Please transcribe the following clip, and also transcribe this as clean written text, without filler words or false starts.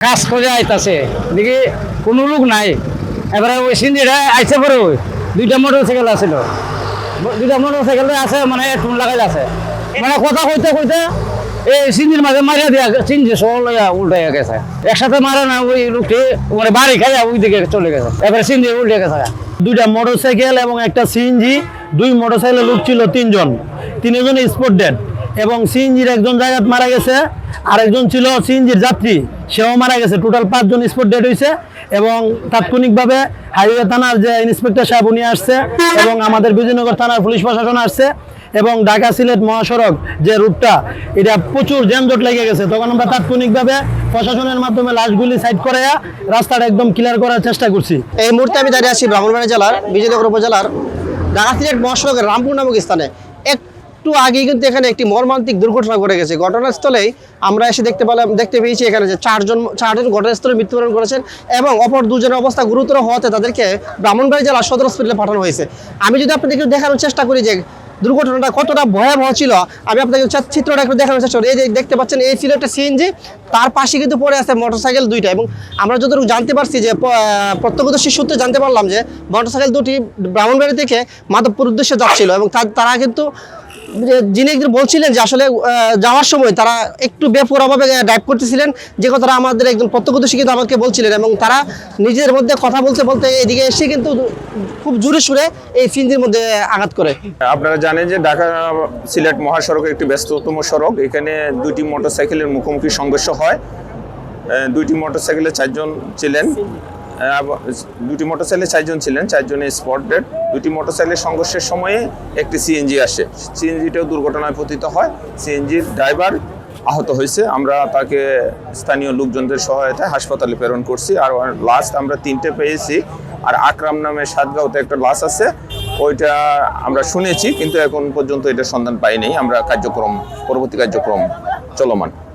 কাজ করে আইতাছে দেখি কোনো লোক নাই। এবারে ওই সিন্দিটা আইসে পরে ওই দুইটা মোটরসাইকেল আছিল, দুইটা মোটরসাইকেল আছে মানে টুন লাগাই আছে, মানে কথা কইতে কইতে এই সিন্দির মাঝে মারিয়া দিয়া সিন্দি সব উল্টাই গেছে। একসাথে মারে না, ওই লোকটি মানে বাড়ি খাইয়া ওই দিকে চলে গেছে, এবারে সিন্দি উল্টে গেছে। দুইটা মোটরসাইকেল এবং একটা সিএনজি, দুই মোটরসাইকেলের লোক ছিল তিনজন স্পট ডেড, এবং সিএনজির একজন জায়গায় মারা গেছে, আরেকজন ছিল সিএনজির যাত্রী, সেও মারা গেছে। টোটাল 5 জন স্পট ডেড হয়েছে, এবং তাৎক্ষণিকভাবে হাইওয়ে থানার যে ইন্সপেক্টর সাহেব উনি আসছে, এবং আমাদের বিজয়নগর থানার পুলিশ প্রশাসন আসছে, এবং ঢাকা সিলেট মহাসড়ক যে রুটটা এটা প্রচুর যানজট লেগে গেছে। তখন আমরা তাৎক্ষণিকভাবে প্রশাসনের মাধ্যমে লাশগুলি সাইড করে রাস্তাটা একদম ক্লিয়ার করার চেষ্টা করছি। এই মুহূর্তে আমি দাঁড়িয়ে আছি ব্রাহ্মণবাড়িয়া জেলার বিজয়নগর উপজেলার ঢাকা সিলেট মহাসড়কের রামপুর নামক স্থানে। একটু আগেই কিন্তু এখানে একটি মর্মান্তিক দুর্ঘটনা ঘটে গেছে। ঘটনাস্থলেই আমরা এসে দেখতে পেয়েছি এখানে যে চারজন ঘটনাস্থলে মৃত্যুবরণ করেছেন, এবং অপর দুজনের অবস্থা গুরুতর হওয়াতে তাদেরকে ব্রাহ্মণবাড়িয়া জেলার সদর হসপিটালে পাঠানো হয়েছে। আমি যদি আপনাদেরকে দেখানোর চেষ্টা করি যে দুর্ঘটনাটা কতটা ভয়াবহ ছিল, আমি আপনাকে চিত্রটা একটু দেখানোর চেষ্টা করি। এই যে দেখতে পাচ্ছেন, এই ছিল একটা সিএনজি, তার পাশে কিন্তু পড়ে আছে মোটরসাইকেল দুইটা, এবং আমরা যতটুকু জানতে পারছি যে প্রত্যক্ষদর্শী সূত্রে জানতে পারলাম যে মোটরসাইকেল দুটি ব্রাহ্মণবাড়ি থেকে মাধবপুর উদ্দেশ্যে যাচ্ছিল, এবং তারা কিন্তু যিনি বলছিলেন যে আসলে যাওয়ার সময় তারা একটু বেপরোয়াভাবে ড্রাইভ করতেছিলেন, যে কথাটা আমাদের একজন প্রত্যক্ষদর্শী কিন্তু আমাকে বলছিলেন, এবং তারা নিজের মধ্যে কথা বলতে বলতে এদিকে এসে কিন্তু খুব জোরে সুরে এই সিএনজির মধ্যে আঘাত করে। আপনারা জানেন যে ঢাকা সিলেট মহাসড়ক একটি ব্যস্ততম সড়ক। এখানে দুইটি মোটরসাইকেলের মুখোমুখি সংঘর্ষ হয়। দুইটি মোটরসাইকেলে 4 জন ছিলেন, চারজনে স্পট ডেড। দুইটি মোটরসাইকেলের সংঘর্ষের সময়ে একটি সিএনজি আসে, সিএনজিটাও দুর্ঘটনায় পতিত হয়। সিএনজির ড্রাইভার আহত হয়েছে, আমরা তাকে স্থানীয় লোকজনদের সহায়তায় হাসপাতালে প্রেরণ করছি। আর লাশ আমরা 3টে পেয়েছি, আর আকরাম নামে সাতগাঁওতে একটা লাশ আছে, ওইটা আমরা শুনেছি, কিন্তু এখন পর্যন্ত এটার সন্ধান পাইনি। আমরা পরবর্তী কার্যক্রম চলমান।